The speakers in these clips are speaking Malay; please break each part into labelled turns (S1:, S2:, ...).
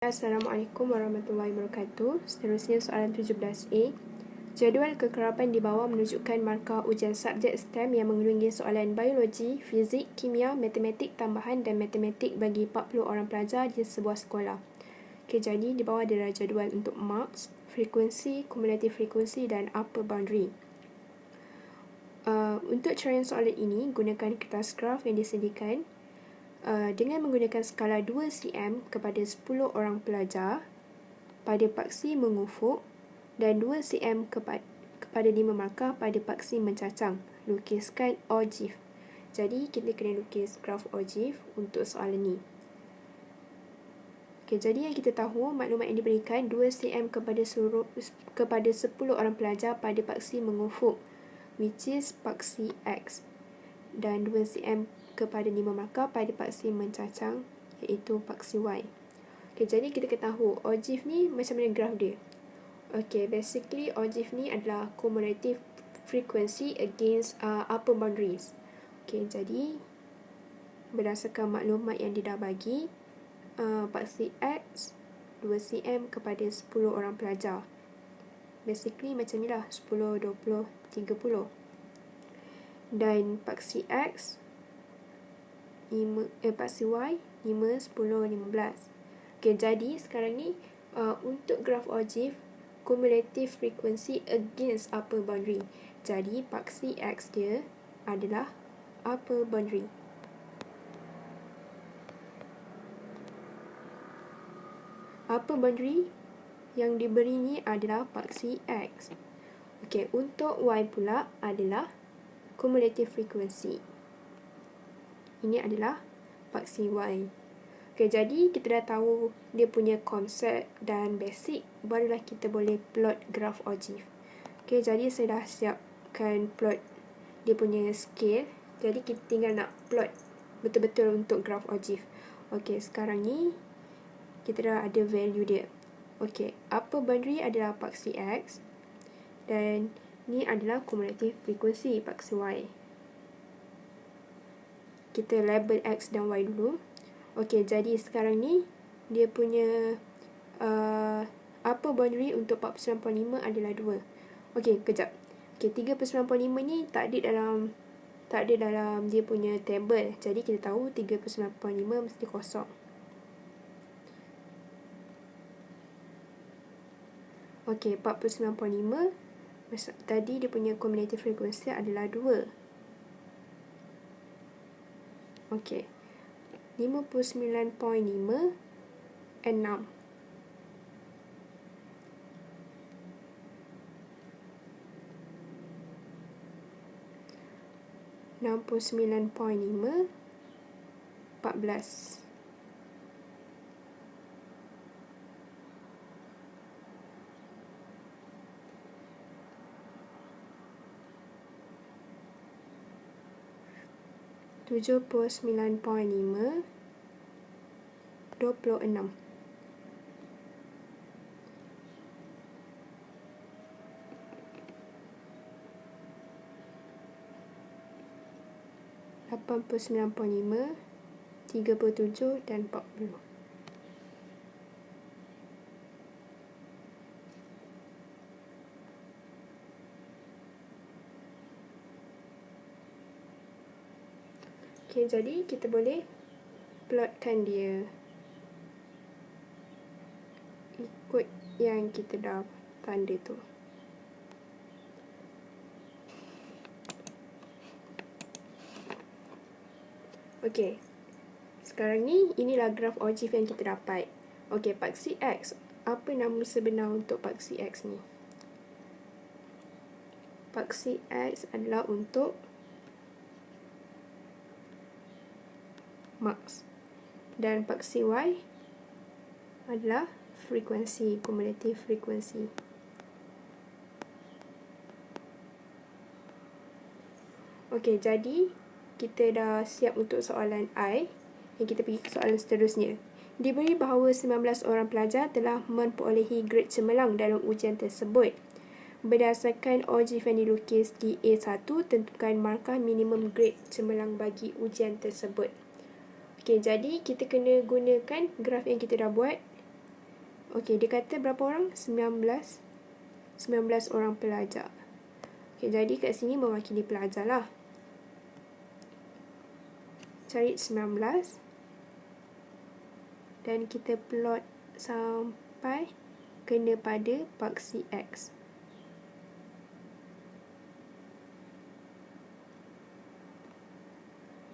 S1: Assalamualaikum warahmatullahi wabarakatuh. Seterusnya soalan 17A. Jadual kekerapan di bawah menunjukkan markah ujian subjek STEM yang mengandungi soalan biologi, fizik, kimia, matematik tambahan dan matematik bagi 40 orang pelajar di sebuah sekolah. Jadi di bawah adalah jadual untuk marks, frekuensi, kumulatif frekuensi dan upper boundary. Untuk caraian soalan ini, gunakan kertas graf yang disediakan. Dengan menggunakan skala 2 cm kepada 10 orang pelajar pada paksi mengufuk dan 2 cm kepada 5 markah pada paksi mencacang. Lukiskan ogive. Jadi kita kena lukis graf ogive untuk soalan ni. Jadi yang kita tahu maklumat yang diberikan 2 cm kepada 10 orang pelajar pada paksi mengufuk, which is paksi X, dan 2 cm kepada 5 markah pada paksi mencacang, iaitu paksi Y. Jadi kita ketahui ogive ni macam mana graf dia. Basically ogive ni adalah cumulative frequency against upper boundaries. Jadi berdasarkan maklumat yang dia dah bagi, paksi X 2 cm kepada 10 orang pelajar. Basically macam ni lah, 10, 20, 30. Dan paksi X paksi Y 5, 10, 15. Jadi sekarang ni untuk graf ogive cumulative frequency against upper boundary. Jadi paksi X dia adalah upper boundary. Upper boundary yang diberi ni adalah paksi X. Untuk Y pula adalah cumulative frequency. Ini adalah paksi Y. Jadi kita dah tahu dia punya konsep dan basic, barulah kita boleh plot graf ogive. Jadi saya dah siapkan plot dia punya scale. Jadi kita tinggal nak plot betul-betul untuk graf ogive. Sekarang ni kita dah ada value dia. Upper boundary adalah paksi X dan ni adalah cumulative frequency paksi Y. Kita label X dan Y dulu. Jadi sekarang ni dia punya upper boundary untuk 49.5 adalah 2. Kejap. 3/95 ni tak ada dalam dia punya table. Jadi kita tahu 3/95 mesti kosong. 49.5 tadi dia punya cumulative frequency adalah 2. 59.5 6. 69.5 14. 79.5 26. 89.5 37 dan 40. Jadi kita boleh plotkan dia ikut yang kita dah tanda tu. Sekarang ni inilah graf ogive yang kita dapat. Paksi X. Apa nama sebenar untuk paksi X ni? Paksi X adalah untuk marks. Dan paksi Y adalah frekuensi, cumulative frequency. Jadi kita dah siap untuk soalan I. Yang kita pergi ke soalan seterusnya. Diberi bahawa 19 orang pelajar telah memperolehi grade cemerlang dalam ujian tersebut. Berdasarkan ogive yang dilukis di A1, tentukan markah minimum grade cemerlang bagi ujian tersebut. Jadi kita kena gunakan graf yang kita dah buat Okey, dia kata berapa orang? 19 orang pelajar. Okey, jadi kat sini mewakili pelajar lah. Cari 19 dan kita plot sampai kena pada paksi X.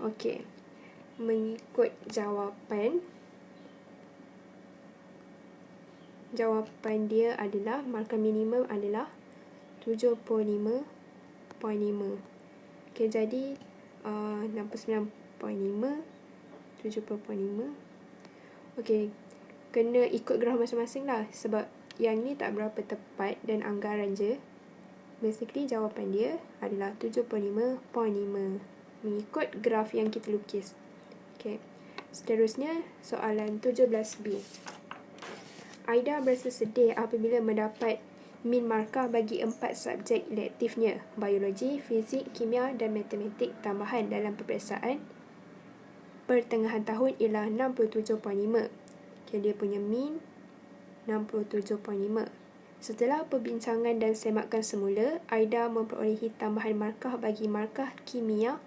S1: Okey, mengikut jawapan dia adalah markah minimum adalah 75.5. Okey, jadi 69.5, 70.5. Okey, kena ikut graf masing-masing lah sebab yang ni tak berapa tepat dan anggaran je. Basically jawapan dia adalah 75.5 mengikut graf yang kita lukis. Okey, seterusnya soalan 17B. Aida berasa sedih apabila mendapat min markah bagi 4 subjek elektifnya, biologi, fizik, kimia dan matematik tambahan dalam peperiksaan pertengahan tahun ialah 67.5. Okay, dia punya min 67.5. Setelah perbincangan dan semakan semula, Aida memperolehi tambahan markah bagi markah kimia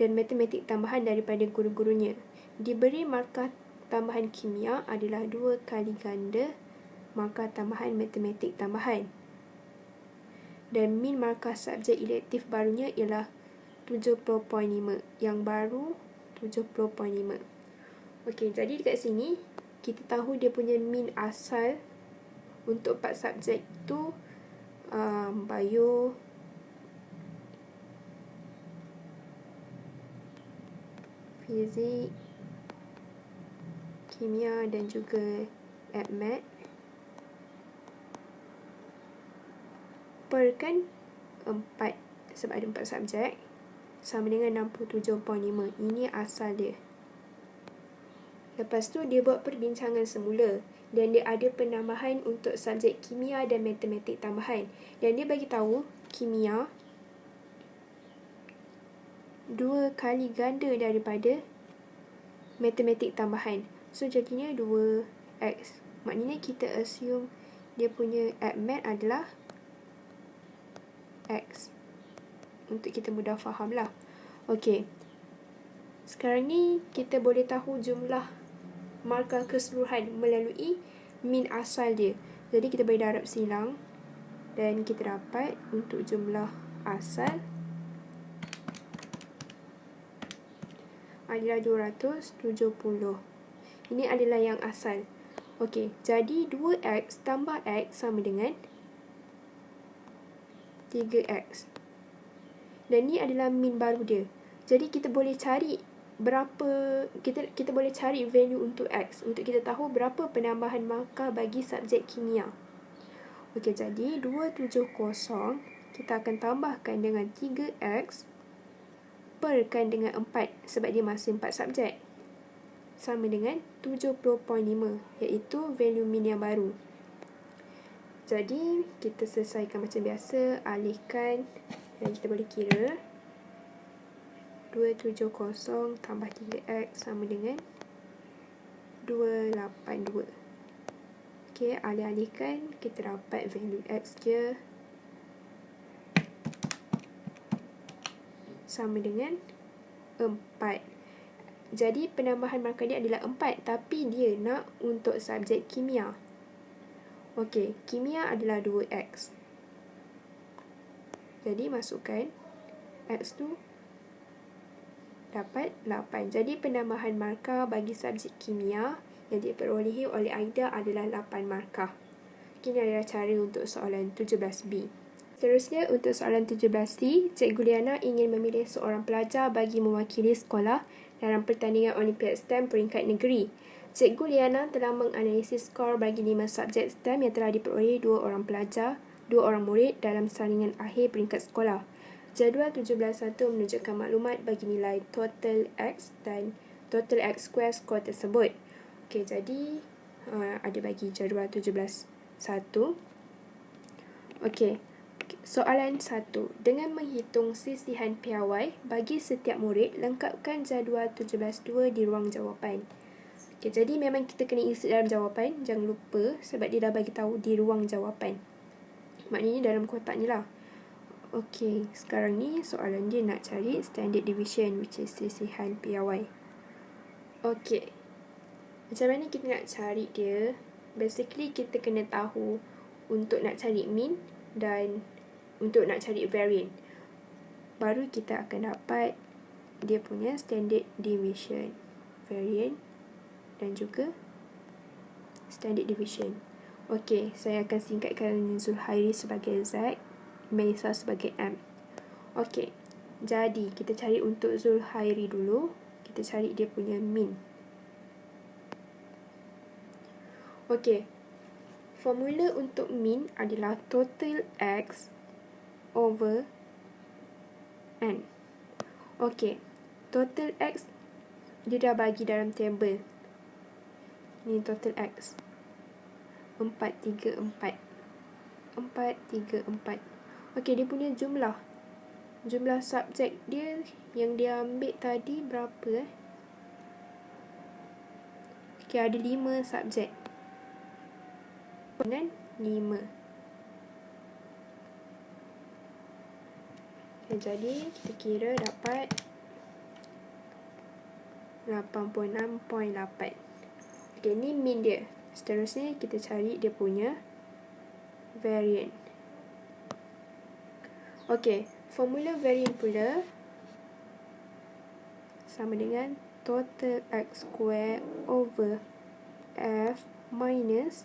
S1: dan matematik tambahan daripada guru-gurunya. Diberi markah tambahan kimia adalah 2 kali ganda markah tambahan matematik tambahan. Dan min markah subjek elektif barunya ialah 70.5. Yang baru 70.5. Okey, jadi dekat sini kita tahu dia punya min asal untuk 4 subjek tu bio, fizik, kimia dan juga AdMat. Per kan 4 sebab ada 4 subjek sama dengan 67.5. Ini asal dia. Lepas tu dia buat perbincangan semula dan dia ada penambahan untuk subjek kimia dan matematik tambahan. Dan dia bagi tahu kimia 2 kali ganda daripada matematik tambahan. So jadinya 2x. Maknanya kita assume dia punya AdMat adalah X. Untuk kita mudah faham lah. Okey. Sekarang ni kita boleh tahu jumlah markah keseluruhan melalui min asal dia. Jadi kita boleh darab silang dan kita dapat untuk jumlah asal adalah 270. Ini adalah yang asal. Okey, jadi 2x tambah x sama dengan 3x. Dan ni adalah min baru dia. Jadi kita boleh cari berapa, kita boleh cari value untuk x untuk kita tahu berapa penambahan markah bagi subjek kimia. Okey, jadi 270 kita akan tambahkan dengan 3x perkan dengan 4 sebab dia masih 4 subjek. Sama dengan 70.5 iaitu value min yang baru. Jadi kita selesaikan macam biasa, alihkan dan kita boleh kira 270 tambah 3x sama dengan 282. Okey, alih-alihkan kita dapat value x dia sama dengan 4. Jadi penambahan markah dia adalah 4 tapi dia nak untuk subjek kimia. Okey, kimia adalah 2x. Jadi masukkan x tu dapat 8. Jadi penambahan markah bagi subjek kimia yang diperolehi oleh Aida adalah 8 markah. Ini adalah cara untuk soalan 17B. Seterusnya untuk soalan 17C, Cikgu Liana ingin memilih seorang pelajar bagi mewakili sekolah dalam pertandingan Olimpiad STEM peringkat negeri. Cikgu Liana telah menganalisis skor bagi 5 subjek STEM yang telah diperolehi 2 orang pelajar, 2 orang murid dalam saringan akhir peringkat sekolah. Jadual 17.1 menunjukkan maklumat bagi nilai total X dan total X square skor tersebut. Okey, jadi ada bagi jadual 17.1. Okey, soalan 1. Dengan menghitung sisihan piawai bagi setiap murid, lengkapkan jadual 17.2 di ruang jawapan. Okay, jadi memang kita kena insert dalam jawapan. Jangan lupa sebab dia dah bagi tahu di ruang jawapan. Maknanya dalam kotak ni lah. Okay, sekarang ni soalan dia nak cari standard deviation, which is sisihan piawai. Okay, macam mana kita nak cari dia? Basically, kita kena tahu untuk nak cari mean dan untuk nak cari variance. Baru kita akan dapat dia punya standard deviation, variance dan juga standard deviation. Okey, saya akan singkatkan Zulhairi sebagai Z, Melissa sebagai M. Okey, jadi kita cari untuk Zulhairi dulu. Kita cari dia punya mean. Okey, formula untuk mean adalah total X over N. Okey, total X dia dah bagi dalam table. Ni total X. 4, 3, 4. 4, 3, 4. Okey, dia punya jumlah. Jumlah subjek dia yang dia ambil tadi berapa? Okey, ada 5 subjek. Dengan 5. Okay, jadi kita kira dapat 86.8. Okay, ni mean dia. Seterusnya kita cari dia punya variance. Okay, formula variance pula sama dengan total X square over F minus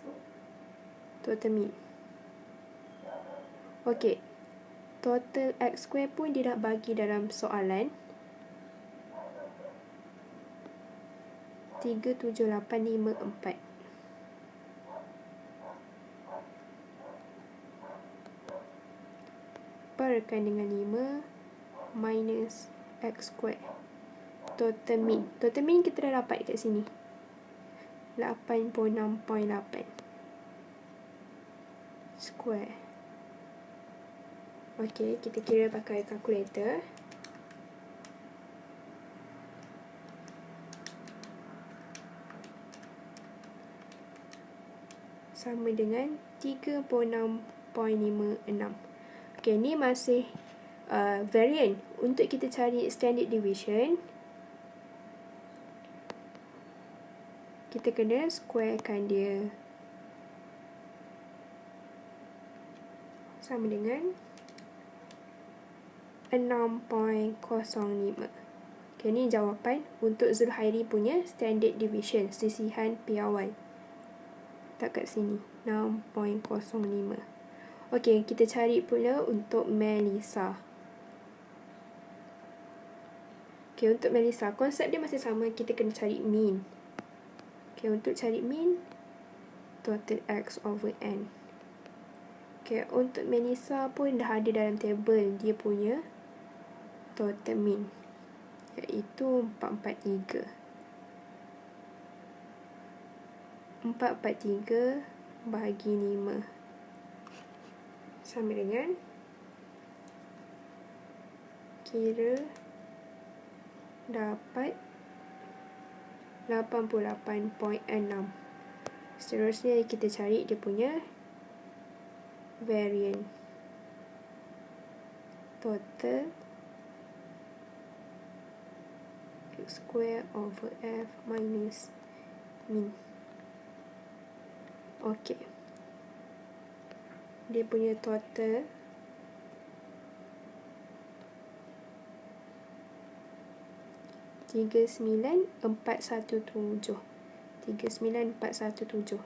S1: total mean. Okay, total X square pun dia nak bagi dalam soalan. 37854. Perkan dengan 5 minus X square. Total mean. Total mean kita dah dapat kat sini. 86.8 square. Okey, kita kira pakai kalkulator. Sama dengan 36.56. Okey, ni masih variant. Untuk kita cari standard deviation, kita kena squarekan dia. Sama dengan 6.05. Okay, ni jawapan untuk Zulhairi punya standard deviation, sisihan piawai. Tak kat sini, 6.05. Okey, kita cari pula untuk Melissa. Okey, untuk Melissa, konsep dia masih sama, kita kena cari mean. Okey, untuk cari mean, total X over N. Okey, untuk Melissa pun dah ada dalam table dia punya total mean, iaitu 443. 443 bahagi 5 sama dengan, kira dapat 88.6. Seterusnya kita cari dia punya variance. Total X square over F minus mean. Okey, dia punya total 39,417. 39,417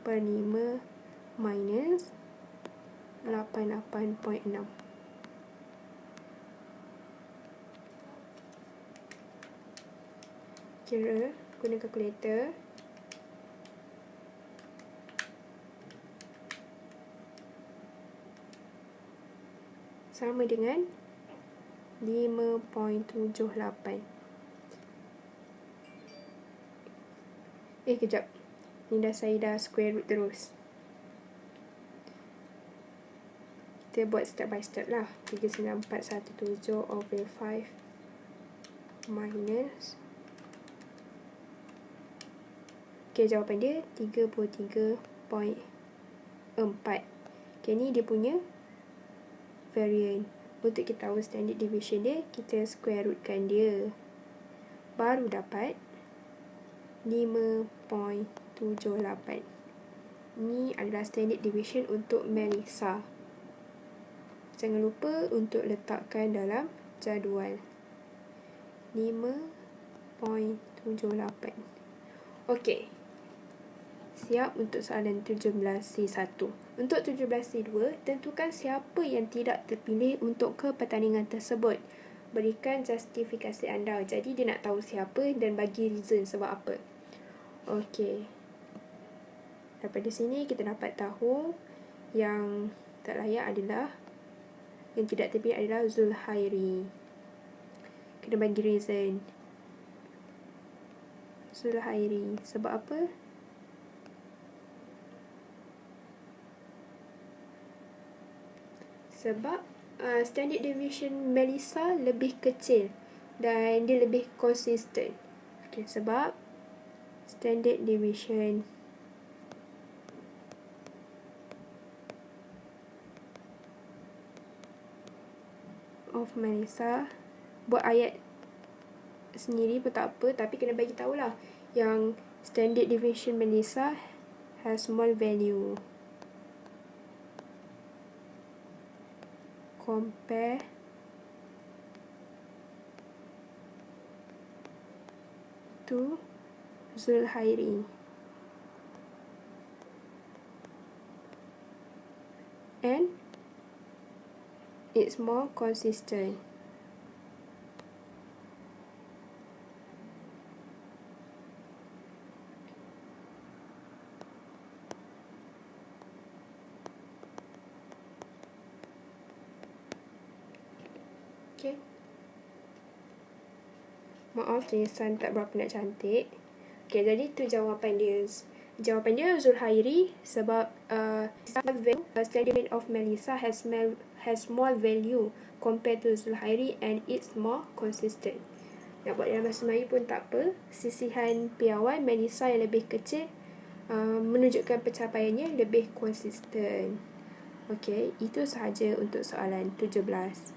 S1: per 5 minus 88.6. Kira guna kalkulator. Sama dengan 5.78. Kejap. Ni saya dah square root terus. Kita buat step by step lah. 39417 over 5 minus. Okay, jawapan dia 33.4. Okay, ni dia punya variant. Untuk kita tahu standard deviation dia, kita square rootkan dia. Baru dapat 5.78. Ni adalah standard deviation untuk Melissa. Jangan lupa untuk letakkan dalam jadual. 5.78. Okey. Siap untuk soalan 17C1. Untuk 17C2, tentukan siapa yang tidak terpilih untuk ke pertandingan tersebut. Berikan justifikasi anda. Jadi dia nak tahu siapa dan bagi reason sebab apa. Okey. Daripada sini kita dapat tahu yang tak layak adalah, yang tidak terpilih adalah Zulhairi. Kena bagi reason. Zulhairi. Sebab apa? Sebab standard deviation Melissa lebih kecil dan dia lebih konsisten. Okay, sebab standard deviation of Melissa, buat ayat sendiri pun tak apa, tapi kena bagi tahulah yang standard deviation Melissa has small value compare to Zulhairi and it's more consistent. Okay. Maaf, tulisan tak berapa nak cantik. Okay, jadi tu jawapan dia. Jawapan dia Zulhairi sebab standard of Melissa has more value compared to Zulhairi and it's more consistent. Nak buat dalam bahasa Melayu pun tak apa. Sisihan piawai Melissa yang lebih kecil menunjukkan pencapaiannya lebih konsisten. Okay, itu sahaja untuk soalan 17.